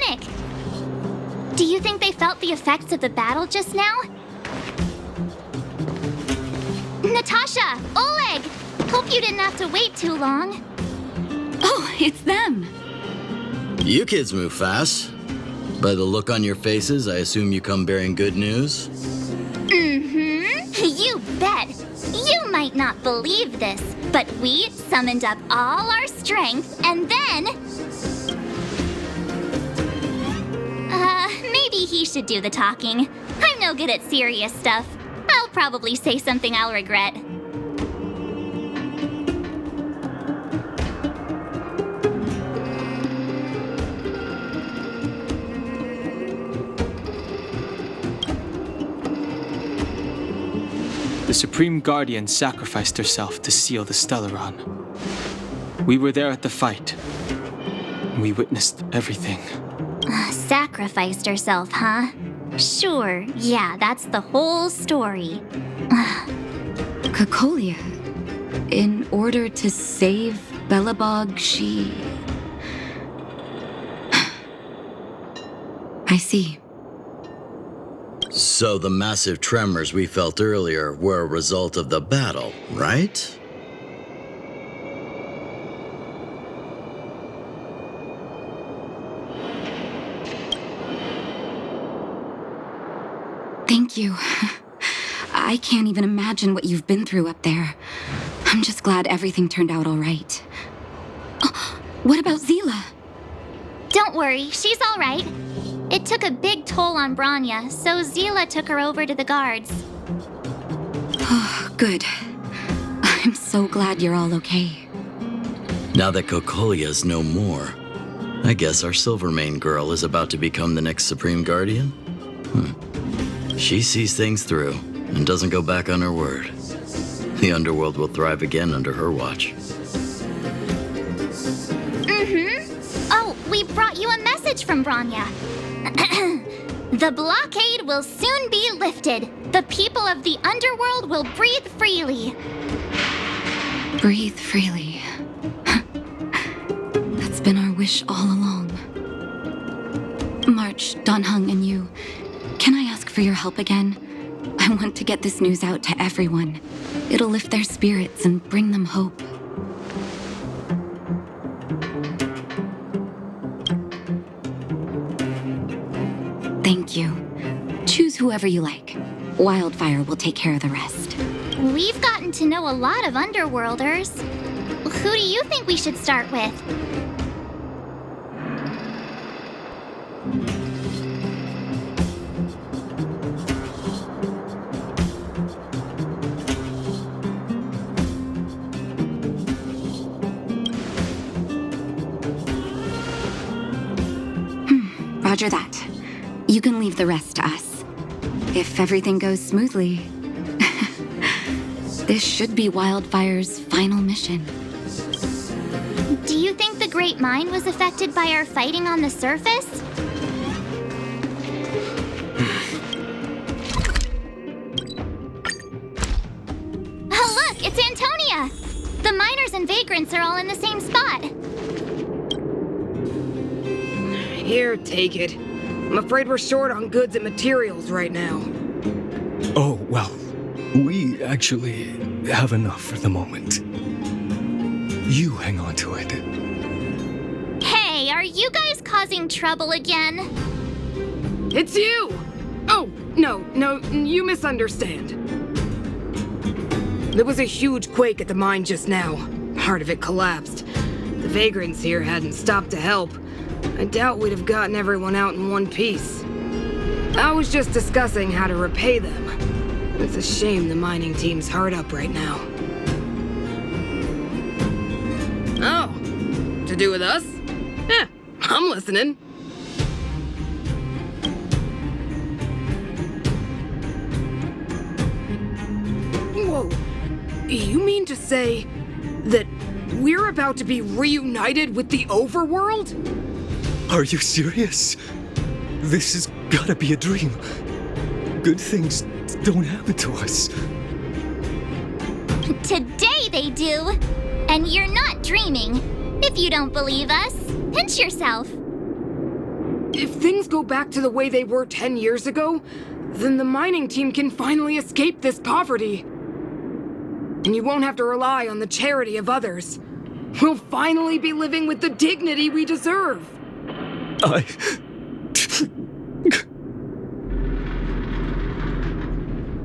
panic. Do you think they felt the effects of the battle just now? Natasha! Oleg! Hope you didn't have to wait too long. Oh, it's them. You kids move fast. By the look on your faces, I assume you come bearing good news? You bet. You might not believe this, but we summoned up all our strength and then... maybe he should do the talking. I'm no good at serious stuff. I'll probably say something I'll regret. The Supreme Guardian sacrificed herself to seal the Stellaron. We were there at the fight. We witnessed everything. Sacrificed herself, huh? Sure, yeah, that's the whole story. Cocolia. In order to save Belobog, she... I see. So the massive tremors we felt earlier were a result of the battle, right? Thank you. I can't even imagine what you've been through up there. I'm just glad everything turned out all right. Oh, what about Seele? Don't worry, she's all right. It took a big toll on Bronya, so Seele took her over to the guards. Oh, good. I'm so glad you're all okay. Now that Cocolia's no more, I guess our Silvermane girl is about to become the next Supreme Guardian? She sees things through and doesn't go back on her word. The Underworld will thrive again under her watch. Oh, we brought you a message from Bronya. The blockade will soon be lifted. The people of the Underworld will breathe freely. Breathe freely. That's been our wish all along. March, Danheng, and you, can I ask for your help again? I want to get this news out to everyone. It'll lift their spirits and bring them hope. Thank you. Choose whoever you like. Wildfire will take care of the rest. We've gotten to know a lot of Underworlders. Who do you think we should start with? Roger that. You can leave the rest to us. If everything goes smoothly, this should be Wildfire's final mission. Do you think the Great Mind was affected by our fighting on the surface? Oh, look, it's Antonia! The miners and vagrants are all in the same spot. Here, take it. I'm afraid we're short on goods and materials right now. Oh, well, we actually have enough for the moment. You hang on to it. Hey, are you guys causing trouble again? It's you! Oh, no, you misunderstand. There was a huge quake at the mine just now. Part of it collapsed. The vagrants here hadn't stopped to help. I doubt we'd have gotten everyone out in one piece. I was just discussing how to repay them. It's a shame the mining team's hard up right now. Oh, to do with us? Yeah, I'm listening. Whoa, you mean to say that we're about to be reunited with the Overworld? Are you serious? This has gotta be a dream. Good things don't happen to us. Today they do. And you're not dreaming. If you don't believe us, pinch yourself. if things go back to the way they were 10 years ago, then the mining team can finally escape this poverty. And you won't have to rely on the charity of others. We'll finally be living with the dignity we deserve.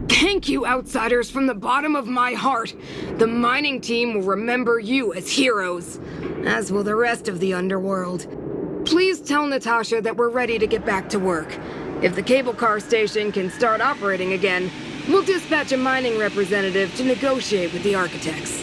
Thank you, outsiders, from the bottom of my heart. The mining team will remember you as heroes, as will the rest of the underworld. Please tell Natasha that we're ready to get back to work. If the cable car station can start operating again, we'll dispatch a mining representative to negotiate with the architects.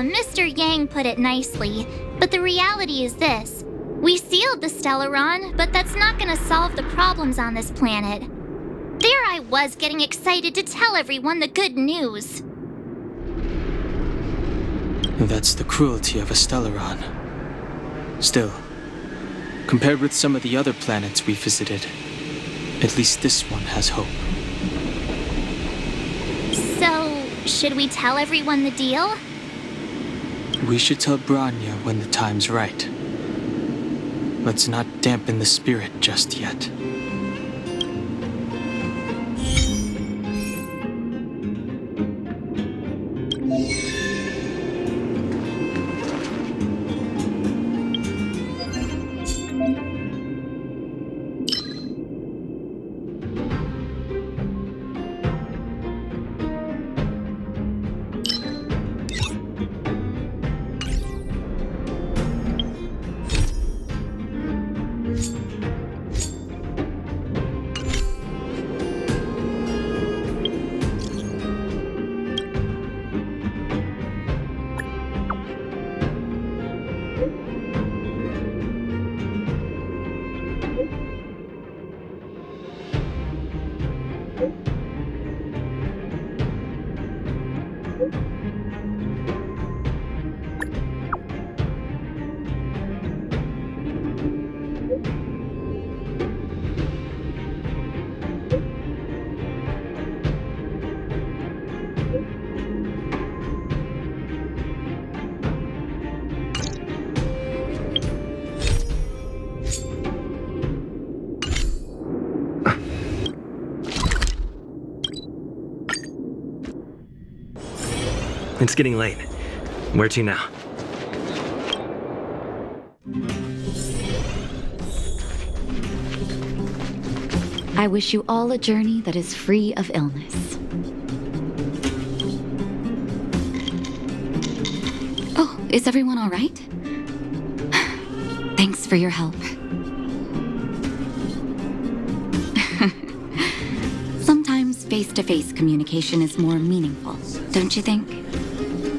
Mr. Yang put it nicely, but the reality is this. We sealed the Stellaron, but that's not gonna solve the problems on this planet. There I was getting excited to tell everyone the good news. That's the cruelty of a Stellaron. Still, compared with some of the other planets we visited, at least this one has hope. So, should we tell everyone the deal? We should tell Bronya when the time's right. Let's not dampen the spirit just yet. It's getting late. Where to now? I wish you all a journey that is free of illness. Oh, is everyone all right? Thanks for your help. Sometimes face-to-face communication is more meaningful, don't you think?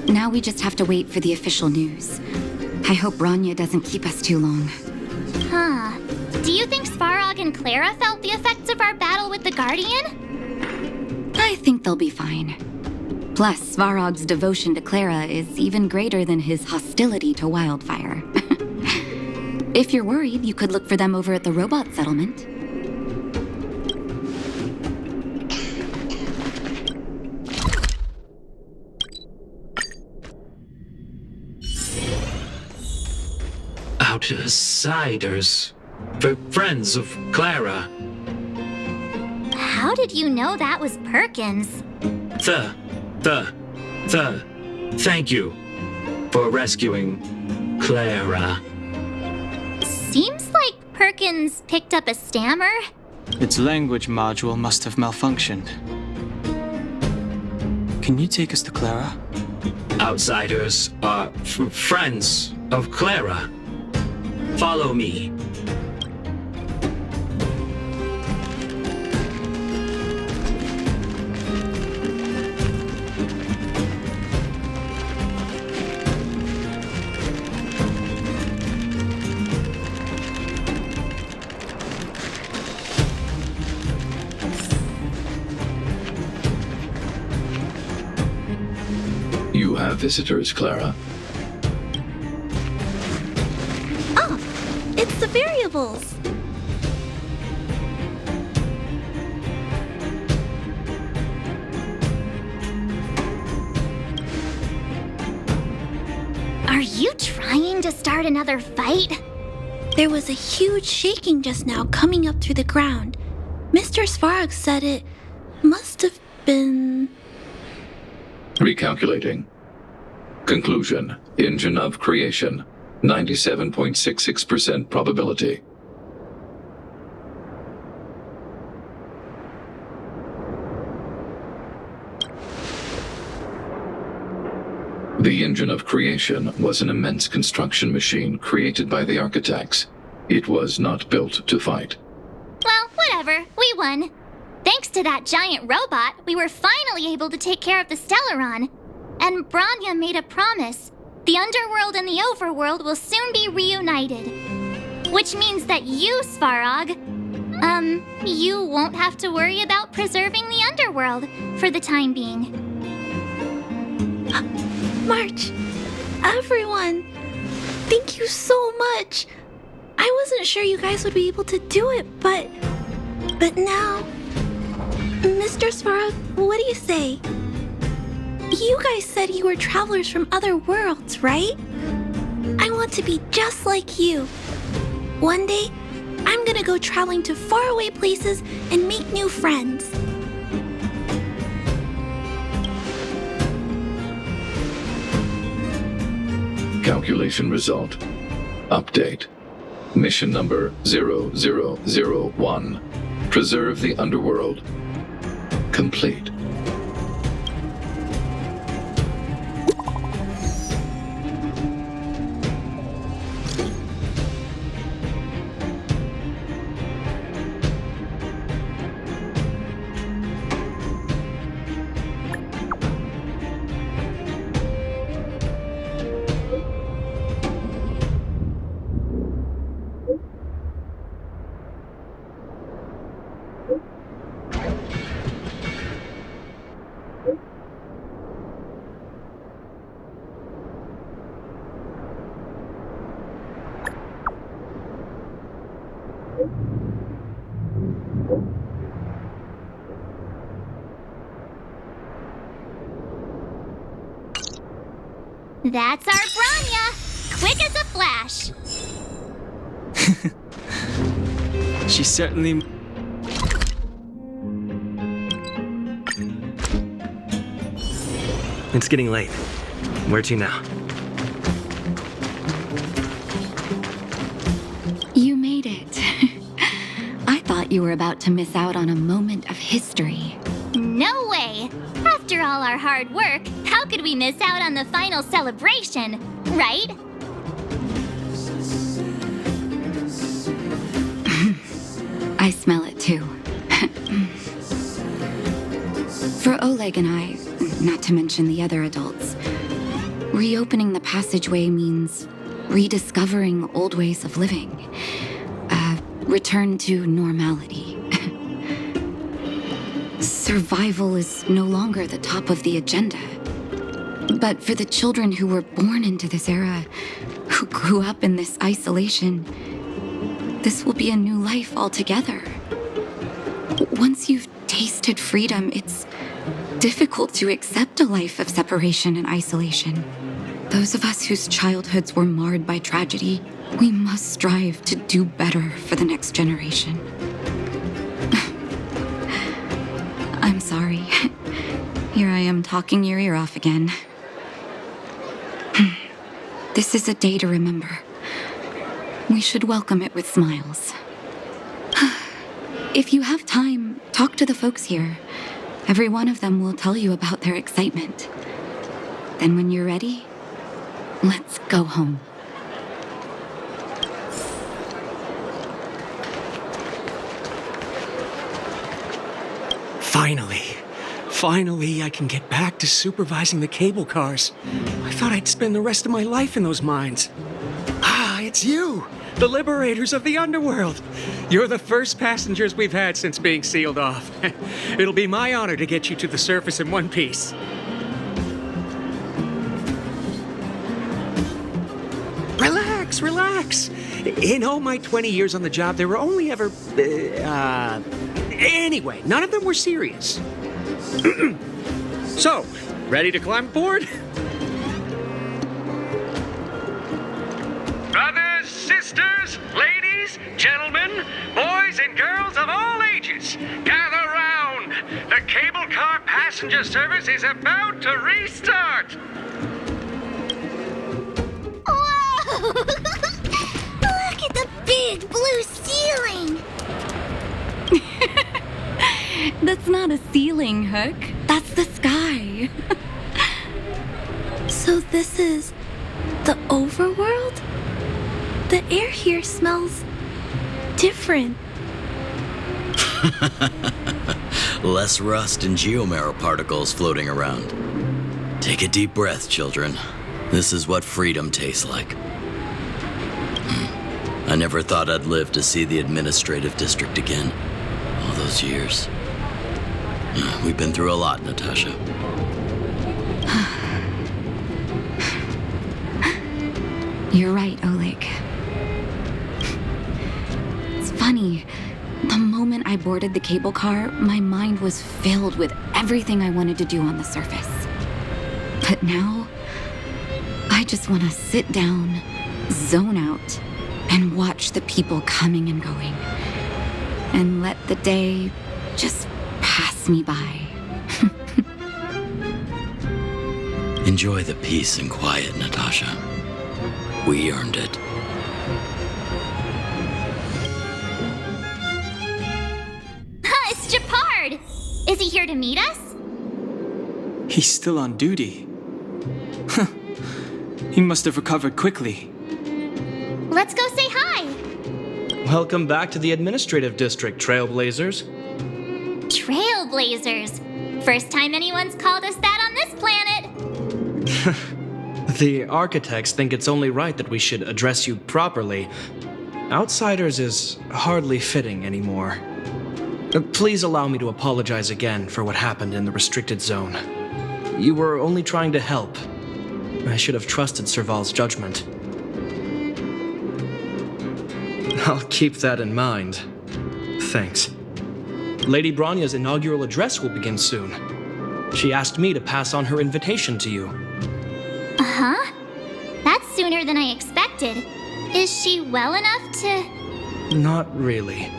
Now we just have to wait for the official news. I hope Bronya doesn't keep us too long. Huh. Do you think Svarog and Clara felt the effects of our battle with the Guardian? I think they'll be fine. Plus, Svarog's devotion to Clara is even greater than his hostility to Wildfire. If you're worried, you could look for them over at the robot settlement. Outsiders. For friends of Clara. did you know that was Perkins? Thank you for rescuing Clara. Seems like Perkins picked up a stammer. Its language module must have malfunctioned. Can you take us to Clara? Outsiders are friends of Clara. Follow me. You have visitors, Clara. Oh, it's the variables. Are you trying to start another fight? There was a huge shaking just now coming up through the ground. Mr. Svarog said it must have been... Recalculating. Conclusion. Engine of creation. 97.66% probability. The engine of creation was an immense construction machine created by the architects. It was not built to fight. Well, whatever. We won. Thanks to that giant robot, we were finally able to take care of the Stellaron. And Branya made a promise. The underworld and the overworld will soon be reunited. Which means that you, Svarog, you won't have to worry about preserving the underworld for the time being. March, everyone, thank you so much. I wasn't sure you guys would be able to do it, but now... Mr. Svarog, what do you say? You guys said you were travelers from other worlds, right? I want to be just like you. One day, I'm gonna go traveling to faraway places and make new friends. Calculation result. Update. Mission number 0001. Preserve the underworld. Complete. That's our Branya! Quick as a flash! She certainly... It's getting late. Where to now? You made it. I thought you were about to miss out on a moment of history. No way! After all our hard work, how could we miss out on the final celebration, right? I smell it too. For Oleg and I, not to mention the other adults, reopening the passageway means rediscovering old ways of living. Return to normality. Survival is no longer the top of the agenda. But for the children who were born into this era, who grew up in this isolation, this will be a new life altogether. Once you've tasted freedom, it's difficult to accept a life of separation and isolation. Those of us whose childhoods were marred by tragedy, we must strive to do better for the next generation. I'm sorry. Here I am talking your ear off again. This is a day to remember. We should welcome it with smiles. If you have time, talk to the folks here. Every one of them will tell you about their excitement. Then when you're ready, let's go home. Finally, I can get back to supervising the cable cars. I thought I'd spend the rest of my life in those mines. Ah, it's you, the liberators of the underworld. You're the first passengers we've had since being sealed off. It'll be my honor to get you to the surface in one piece. Relax. In all my 20 years on the job, there were only ever... Anyway, none of them were serious. So, ready to climb aboard? Brothers, sisters, ladies, gentlemen, boys and girls of all ages, gather round. The cable car passenger service is about to restart. Whoa! Look at the big blue ceiling! That's not a ceiling, Hook. That's the sky. So this is the overworld? The air here smells different. Less rust and geomarrow particles floating around. Take a deep breath, children. This is what freedom tastes like. I never thought I'd live to see the administrative district again. All those years. We've been through a lot, Natasha. You're right, Oleg. It's funny. The moment I boarded the cable car, my mind was filled with everything I wanted to do on the surface. But now, I just want to sit down, zone out, and watch the people coming and going. And let the day just pass me by. Enjoy the peace and quiet, Natasha. We earned it. It's Gepard! Is he here to meet us? He's still on duty. Huh. He must have recovered quickly. Let's go say hi! Welcome back to the administrative district, Trailblazers. Trailblazers. First time anyone's called us that on this planet. The architects think it's only right that we should address you properly. Outsiders is hardly fitting anymore. Please allow me to apologize again for what happened in the restricted zone. You were only trying to help. I should have trusted Serval's judgment. I'll keep that in mind. Thanks. Lady Bronya's inaugural address will begin soon. She asked me to pass on her invitation to you. Uh-huh. That's sooner than I expected. Is she well enough to... Not really.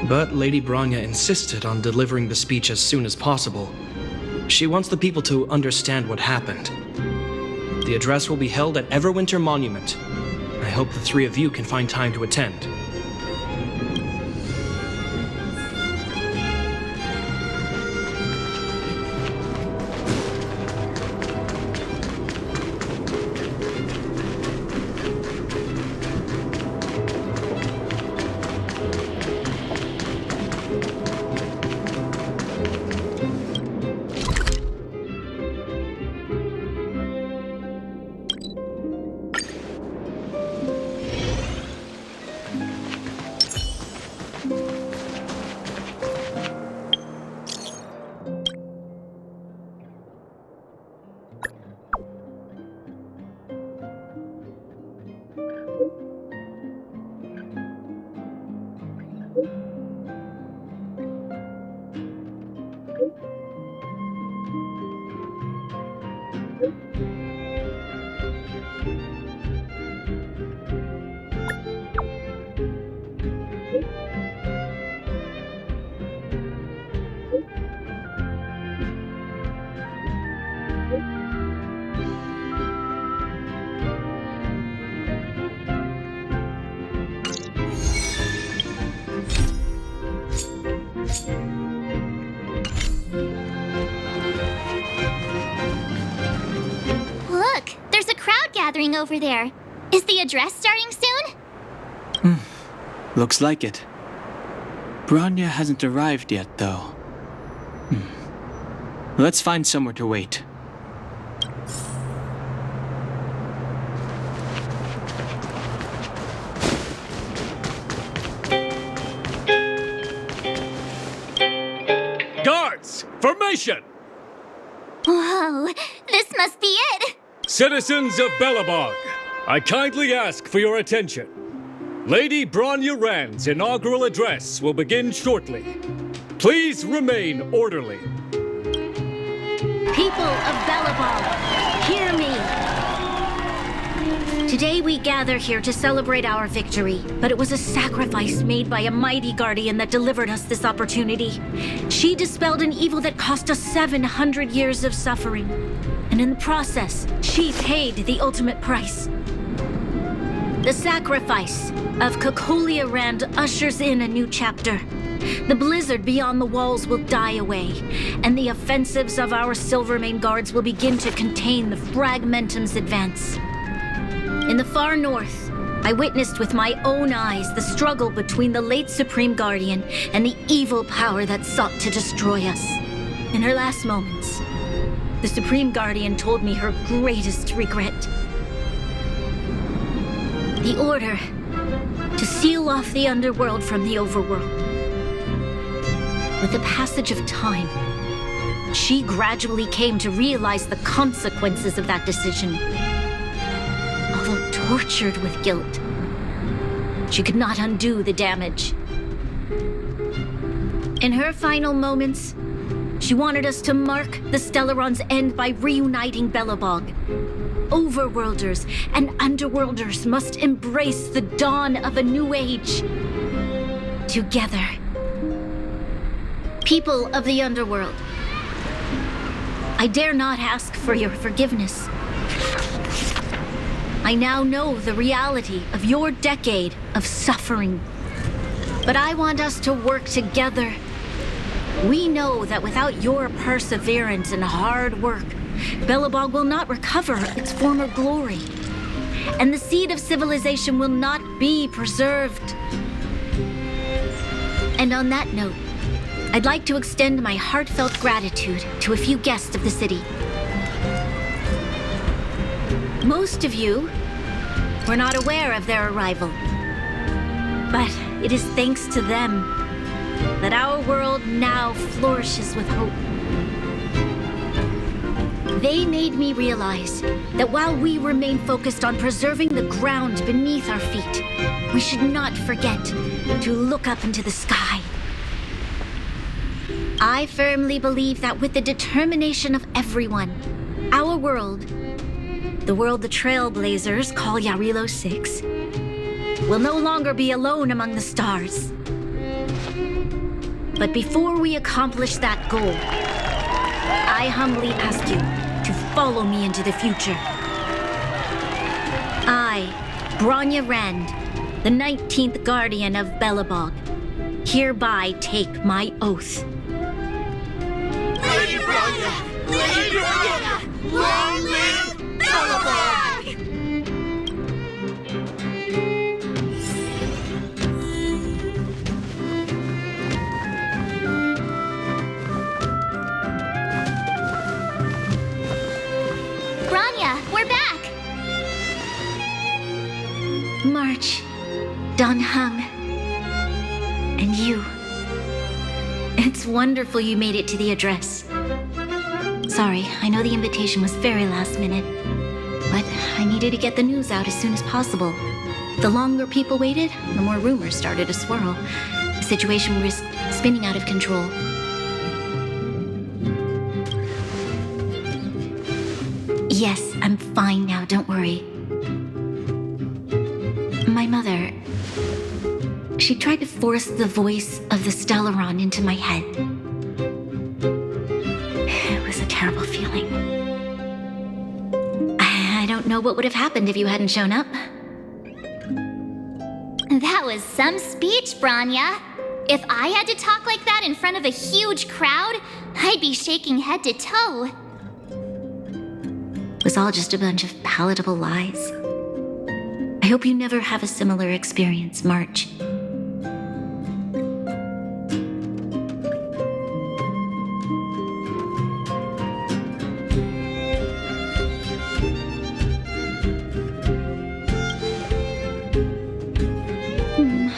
But Lady Bronya insisted on delivering the speech as soon as possible. She wants the people to understand what happened. The address will be held at Everwinter Monument. I hope the three of you can find time to attend. gathering over there. Is the address starting soon? Looks like it. Bronya hasn't arrived yet, though. Let's find somewhere to wait. Guards! Formation! Whoa, this must be it! Citizens of Belobog, I kindly ask for your attention. Lady Bronya Rand's inaugural address will begin shortly. Please remain orderly. People of Belobog, hear me. Today we gather here to celebrate our victory, but it was a sacrifice made by a mighty guardian that delivered us this opportunity. She dispelled an evil that cost us 700 years of suffering, and in the process, she paid the ultimate price. The sacrifice of Cocolia Rand ushers in a new chapter. The blizzard beyond the walls will die away, and the offensives of our Silvermane guards will begin to contain the Fragmentum's advance. In the far north, I witnessed with my own eyes the struggle between the late Supreme Guardian and the evil power that sought to destroy us. In her last moments, the Supreme Guardian told me her greatest regret. The order to seal off the underworld from the overworld. With the passage of time, she gradually came to realize the consequences of that decision. Although tortured with guilt, she could not undo the damage. In her final moments, she wanted us to mark the Stellaron's end by reuniting Belobog. Overworlders and Underworlders must embrace the dawn of a new age. Together. People of the Underworld, I dare not ask for your forgiveness. I now know the reality of your decade of suffering. But I want us to work together. We know that without your perseverance and hard work, Belobog will not recover its former glory. And the seed of civilization will not be preserved. And on that note, I'd like to extend my heartfelt gratitude to a few guests of the city. Most of you were not aware of their arrival. But it is thanks to them that our world now flourishes with hope. They made me realize that while we remain focused on preserving the ground beneath our feet, we should not forget to look up into the sky. I firmly believe that with the determination of everyone, our world, the world the Trailblazers call Yarilo 6, will no longer be alone among the stars. But before we accomplish that goal, I humbly ask you to follow me into the future. I, Bronya Rand, the 19th Guardian of Belobog, hereby take my oath. Lady Bronya! Lady Bronya! Long live Belobog! Bronya, we're back! March, Dan Heng, and you. It's wonderful you made it to the address. Sorry, I know the invitation was very last minute, but I needed to get the news out as soon as possible. The longer people waited, the more rumors started to swirl. The situation risked spinning out of control. Yes, I'm fine now, don't worry. My mother, she tried to force the voice of the Stellaron into my head. It was a terrible feeling. I don't know what would have happened if you hadn't shown up. That was some speech, Bronya. If I had to talk like that in front of a huge crowd, I'd be shaking head to toe. was all just a bunch of palatable lies. I hope you never have a similar experience, March.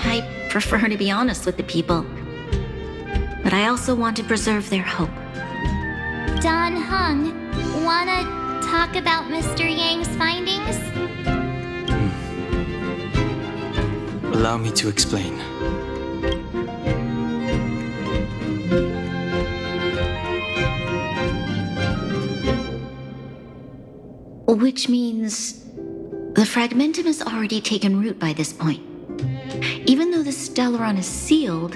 I prefer to be honest with the people, but I also want to preserve their hope. Don Hung, wanna talk about Mr. Yang's findings? Allow me to explain. Which means the Fragmentum has already taken root by this point. Even though the Stellaron is sealed,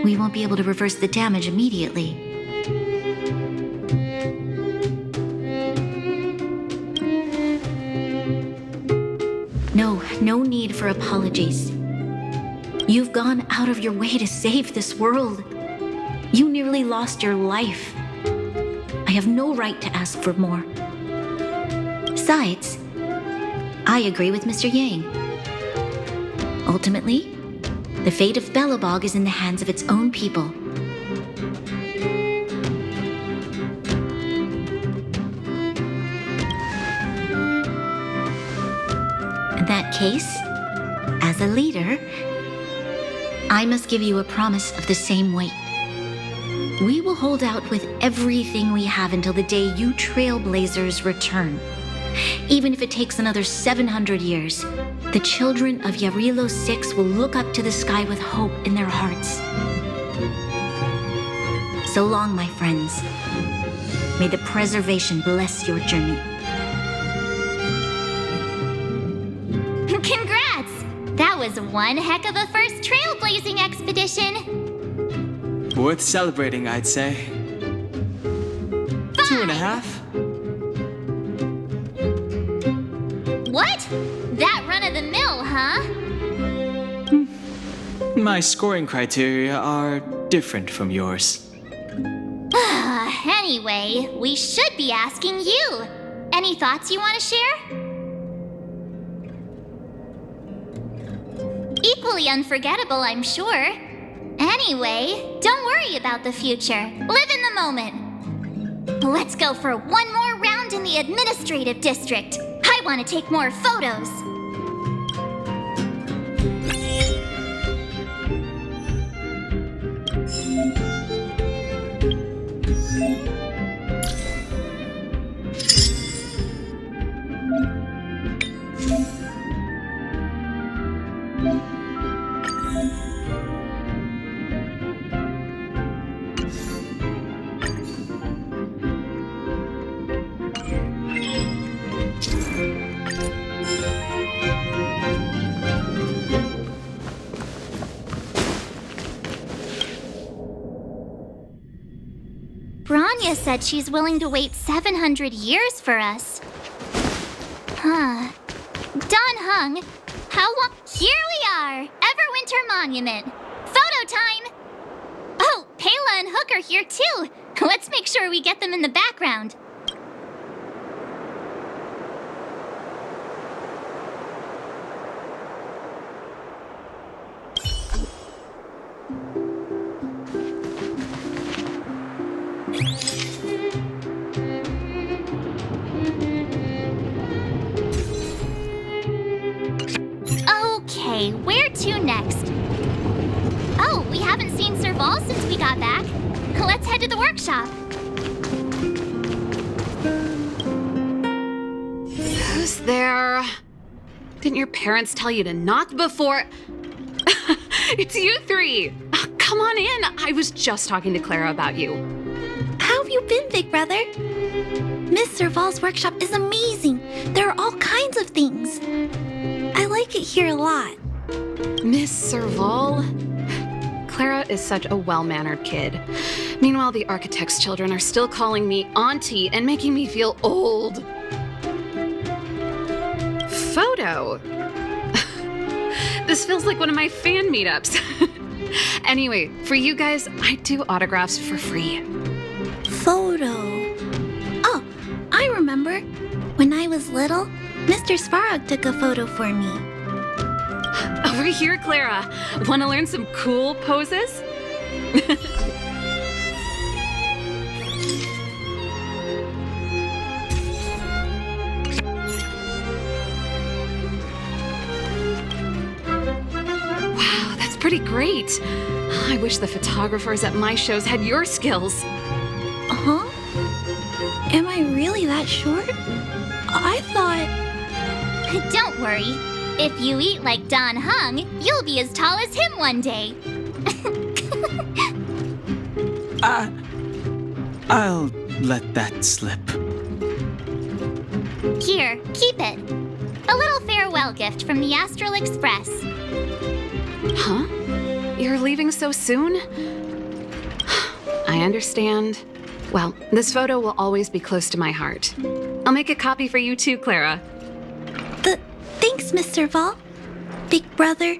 we won't be able to reverse the damage immediately. No need for apologies. You've gone out of your way to save this world. You nearly lost your life. I have no right to ask for more. Besides, I agree with Mr. Yang. Ultimately, the fate of Belobog is in the hands of its own people. In that case, as a leader, I must give you a promise of the same weight. We will hold out with everything we have until the day you Trailblazers return. Even if it takes another 700 years, the children of Yarilo 6 will look up to the sky with hope in their hearts. So long, my friends. May the preservation bless your journey. Congrats! That was one heck of a first trailblazing expedition. Worth celebrating, I'd say. 2.5. What? That run of the mill, huh? My scoring criteria are different from yours. Anyway, we should be asking you. Any thoughts you want to share? Equally unforgettable, I'm sure. Anyway, don't worry about the future. Live in the moment. Let's go for one more round in the administrative district. I want to take more photos. Bronya said she's willing to wait 700 years for us. Huh. Don Hung, how long? Here we are! Everwinter Monument. Photo time! Oh, Pela and Hook are here too. Let's make sure we get them in the background. Okay, where to next? Oh, we haven't seen Serval since we got back. Let's head to the workshop. Who's there? Didn't your parents tell you to knock before? It's you three. Come on in. I was just talking to Clara about you. How have you been, big brother? Miss Serval's workshop is amazing. There are all kinds of things. I like it here a lot. Miss Serval? Clara is such a well-mannered kid. Meanwhile, the architect's children are still calling me auntie and making me feel old. Photo? This feels like one of my fan meetups. Anyway, for you guys, I do autographs for free. Photo. Oh, I remember. remember? When I was little, Mr. Svarog took a photo for me. Over here, Clara. Want to learn some cool poses? Wow, that's pretty great. I wish the photographers at my shows had your skills. Huh? Am I really that short? I thought... Don't worry. If you eat like Don Hung, you'll be as tall as him one day. I'll let that slip. Here, keep it. A little farewell gift from the Astral Express. Huh? You're leaving so soon? I understand. Well, this photo will always be close to my heart. I'll make a copy for you too, Clara. Thanks, Mr. Vol. Big Brother,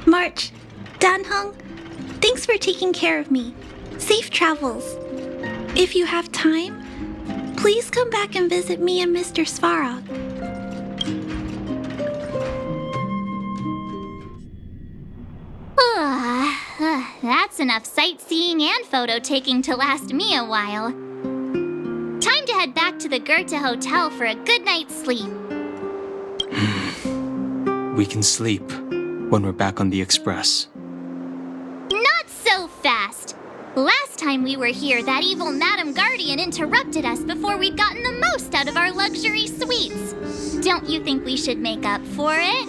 March, Danhung, thanks for taking care of me. Safe travels. If you have time, please come back and visit me and Mr. Svarog. That's enough sightseeing and photo taking to last me a while. Time to head back to the Goethe Hotel for a good night's sleep. We can sleep when we're back on the Express. Not so fast! Last time we were here, that evil Madam Guardian interrupted us before we'd gotten the most out of our luxury suites. Don't you think we should make up for it?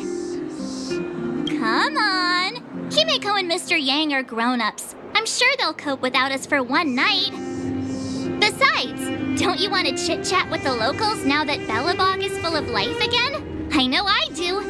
Come on! Himeko and Mr. Yang are grown-ups. I'm sure they'll cope without us for one night. Besides, don't you want to chit-chat with the locals now that Belobog is full of life again? I know I do.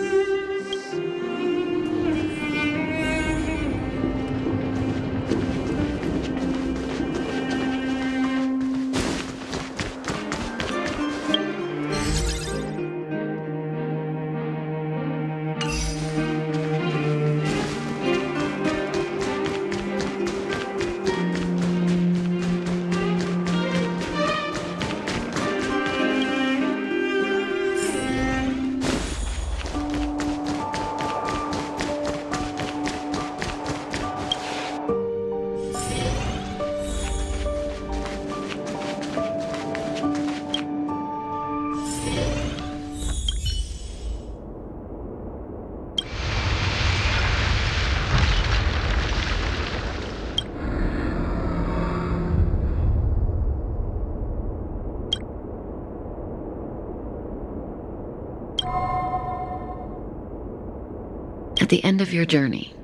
At the end of your journey,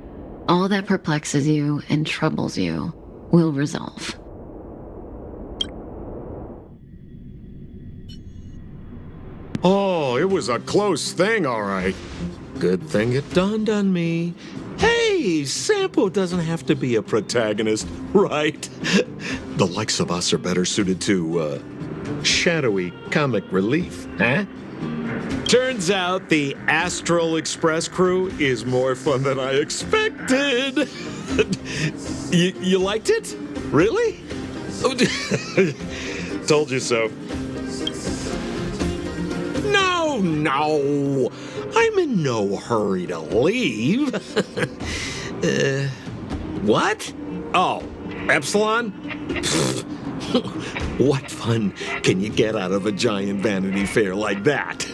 all that perplexes you and troubles you will resolve. Oh, it was a close thing, all right. Good thing it dawned on me. Hey, Sampo doesn't have to be a protagonist, right? The likes of us are better suited to, shadowy comic relief, huh? Turns out the Astral Express crew is more fun than I expected. You liked it? Really? Told you so. No. I'm in no hurry to leave. What? Oh, Epsilon? What fun can you get out of a giant Vanity Fair like that?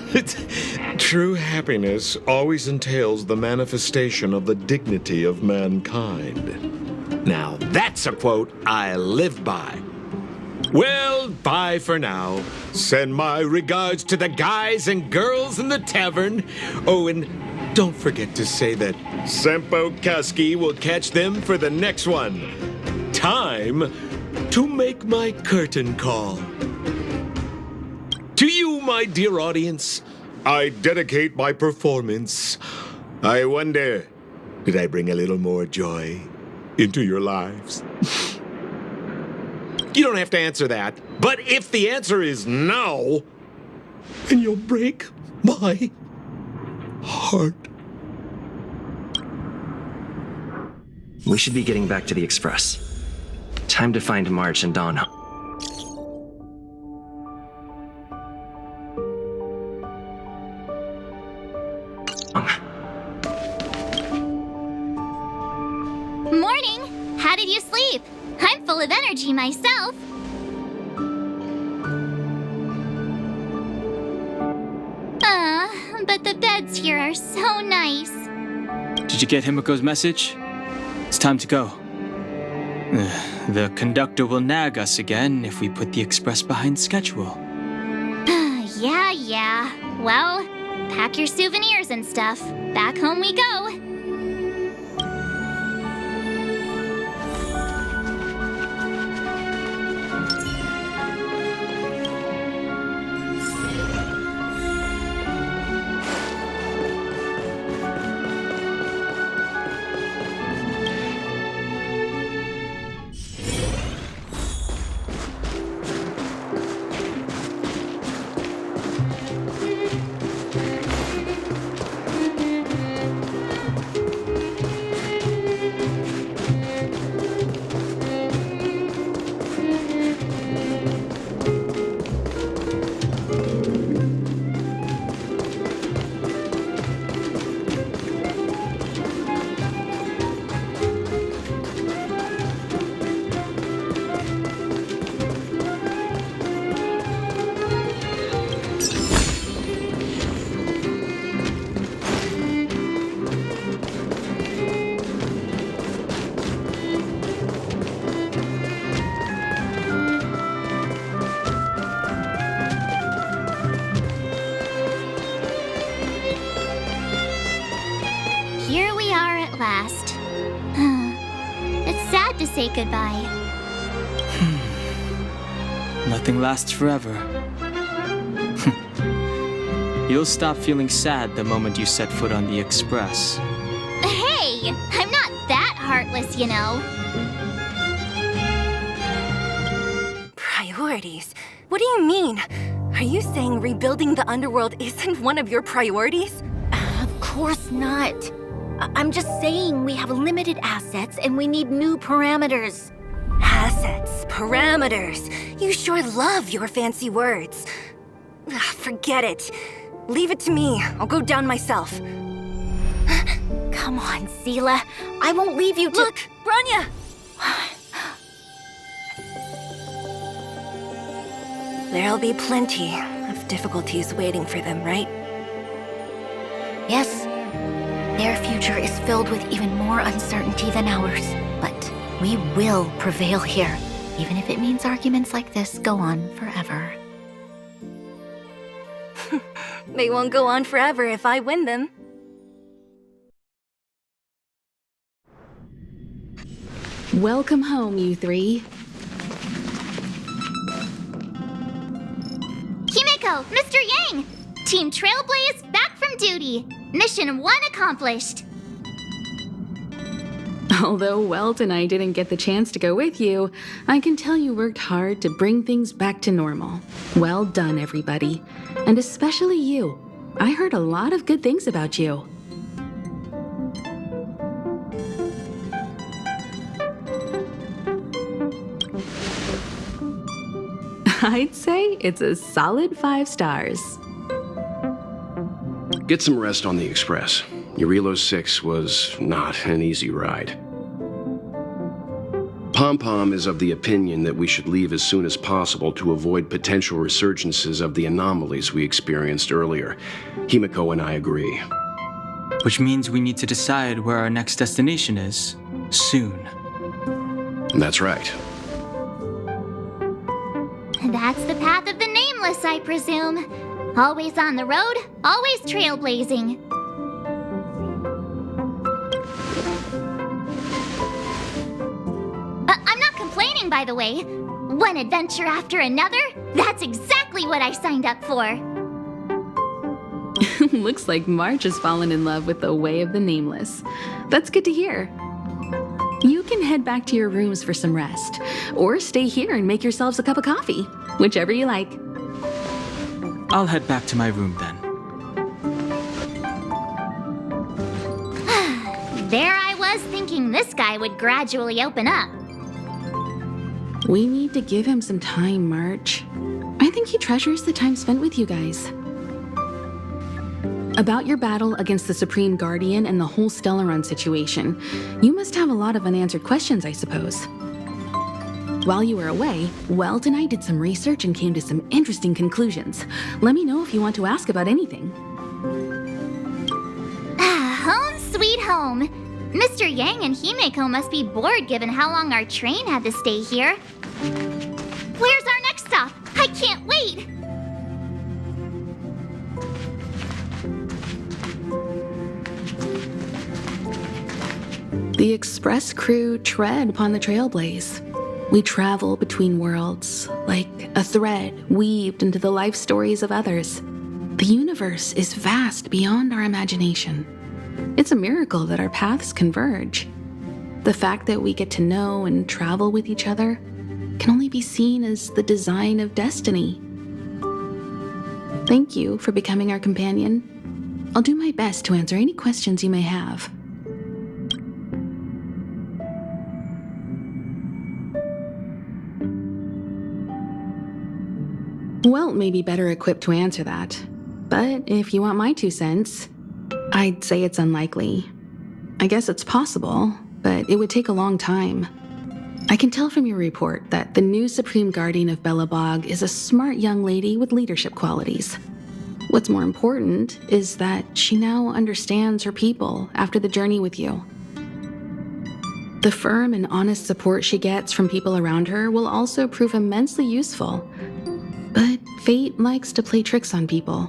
True happiness always entails the manifestation of the dignity of mankind. Now, that's a quote I live by. Well, bye for now. Send my regards to the guys and girls in the tavern. Oh, and don't forget to say that Sampo Kaski will catch them for the next one. Time to make my curtain call. To you, my dear audience, I dedicate my performance. I wonder, did I bring a little more joy into your lives? You don't have to answer that, but if the answer is no, then you'll break my heart. We should be getting back to the Express. Time to find March and Dawn. full of energy myself. But the beds here are so nice. Did you get Himiko's message? It's time to go. The conductor will nag us again if we put the express behind schedule. Yeah. Well, pack your souvenirs and stuff. Back home we go. Here we are at last. It's sad to say goodbye. Nothing lasts forever. You'll stop feeling sad the moment you set foot on the express. Hey, I'm not that heartless, you know. Priorities? What do you mean? Are you saying rebuilding the underworld isn't one of your priorities? Of course not. I'm just saying we have limited assets and we need new parameters. Assets, parameters. You sure love your fancy words. Forget it. Leave it to me. I'll go down myself. Come on, Seele. I won't leave you to— Look, Bronya! There'll be plenty of difficulties waiting for them, right? Yes. Their future is filled with even more uncertainty than ours. But we will prevail here, even if it means arguments like this go on forever. They won't go on forever if I win them. Welcome home, you three. Himiko, Mr. Yang! Team Trailblaze back from duty. Mission 1 accomplished. Although Welt and I didn't get the chance to go with you, I can tell you worked hard to bring things back to normal. Well done, everybody. And especially you. I heard a lot of good things about you. I'd say it's a solid 5 stars. Get some rest on the express. Eurilo 6 was not an easy ride. Pom-Pom is of the opinion that we should leave as soon as possible to avoid potential resurgences of the anomalies we experienced earlier. Himiko and I agree. Which means we need to decide where our next destination is, soon. That's right. That's the path of the Nameless, I presume. Always on the road, always trailblazing. I'm not complaining, by the way. One adventure after another, that's exactly what I signed up for. Looks like March has fallen in love with the way of the Nameless. That's good to hear. You can head back to your rooms for some rest, or stay here and make yourselves a cup of coffee, whichever you like. I'll head back to my room then. There I was thinking this guy would gradually open up. We need to give him some time, March. I think he treasures the time spent with you guys. About your battle against the Supreme Guardian and the whole Stellaron situation, you must have a lot of unanswered questions, I suppose. While you were away, Welt and I did some research and came to some interesting conclusions. Let me know if you want to ask about anything. Home sweet home. Mr. Yang and Himeko must be bored given how long our train had to stay here. Where's our next stop? I can't wait! The Express crew tread upon the trailblaze. We travel between worlds, like a thread weaved into the life stories of others. The universe is vast beyond our imagination. It's a miracle that our paths converge. The fact that we get to know and travel with each other can only be seen as the design of destiny. Thank you for becoming our companion. I'll do my best to answer any questions you may have. Welt may be better equipped to answer that, but if you want my 2 cents, I'd say it's unlikely. I guess it's possible, but it would take a long time. I can tell from your report that the new Supreme Guardian of Belobog is a smart young lady with leadership qualities. What's more important is that she now understands her people after the journey with you. The firm and honest support she gets from people around her will also prove immensely useful. But fate likes to play tricks on people.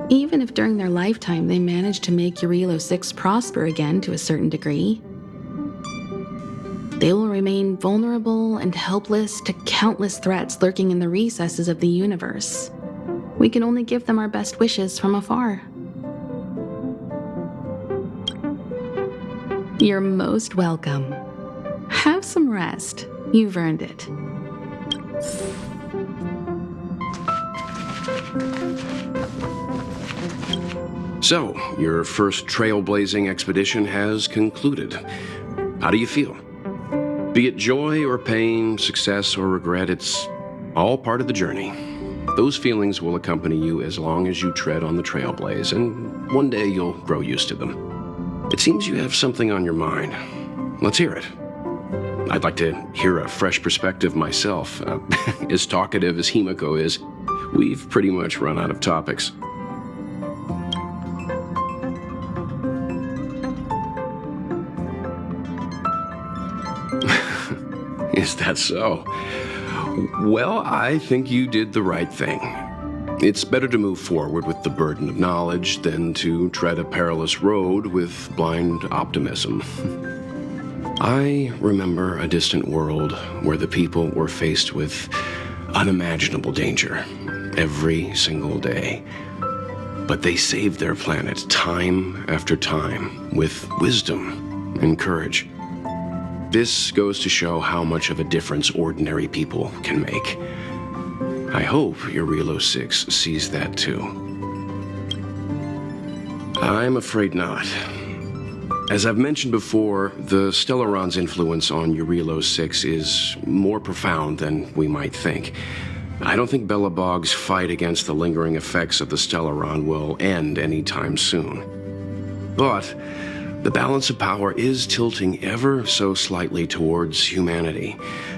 Even if during their lifetime they manage to make Jarilo 6 prosper again to a certain degree, they will remain vulnerable and helpless to countless threats lurking in the recesses of the universe. We can only give them our best wishes from afar. You're most welcome. Have some rest. You've earned it. So, your first trailblazing expedition has concluded. How do you feel? Be it joy or pain, success or regret, it's all part of the journey. Those feelings will accompany you as long as you tread on the trailblaze, and one day you'll grow used to them. It seems you have something on your mind. Let's hear it. I'd like to hear a fresh perspective myself. As talkative as Himeko is, we've pretty much run out of topics. Is that so? Well, I think you did the right thing. It's better to move forward with the burden of knowledge than to tread a perilous road with blind optimism. I remember a distant world where the people were faced with unimaginable danger every single day. But they saved their planet time after time with wisdom and courage. This goes to show how much of a difference ordinary people can make. I hope Jarilo 6 sees that too. I'm afraid not. As I've mentioned before, the Stellaron's influence on Jarilo 6 is more profound than we might think. I don't think Belobog's fight against the lingering effects of the Stellaron will end anytime soon. But the balance of power is tilting ever so slightly towards humanity,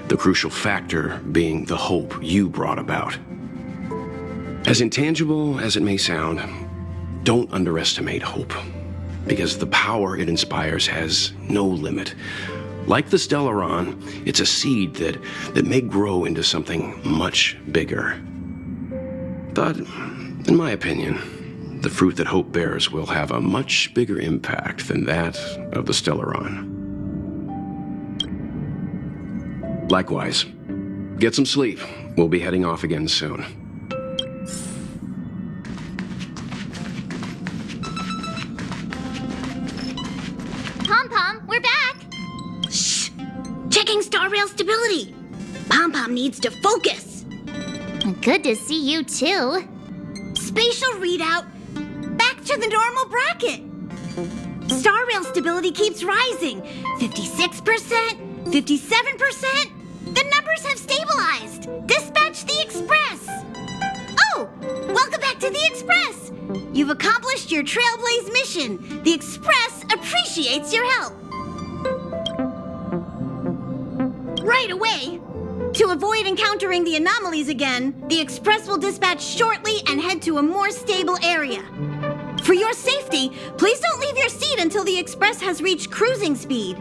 the crucial factor being the hope you brought about. As intangible as it may sound, don't underestimate hope, because the power it inspires has no limit. Like the Stellaron, it's a seed that may grow into something much bigger. But, in my opinion, the fruit that hope bears will have a much bigger impact than that of the Stellaron. Likewise, get some sleep. We'll be heading off again soon. Pom-Pom, we're back! Shh! Checking star rail stability! Pom-Pom needs to focus! Good to see you too. Spatial readout! Back to the normal bracket! Star rail stability keeps rising. 56%, 57%. The numbers have stabilized. Dispatch the Express. Oh, welcome back to the Express. You've accomplished your Trailblaze mission. The Express appreciates your help. Right away. To avoid encountering the anomalies again, the Express will dispatch shortly and head to a more stable area. For your safety, please don't leave your seat until the Express has reached cruising speed.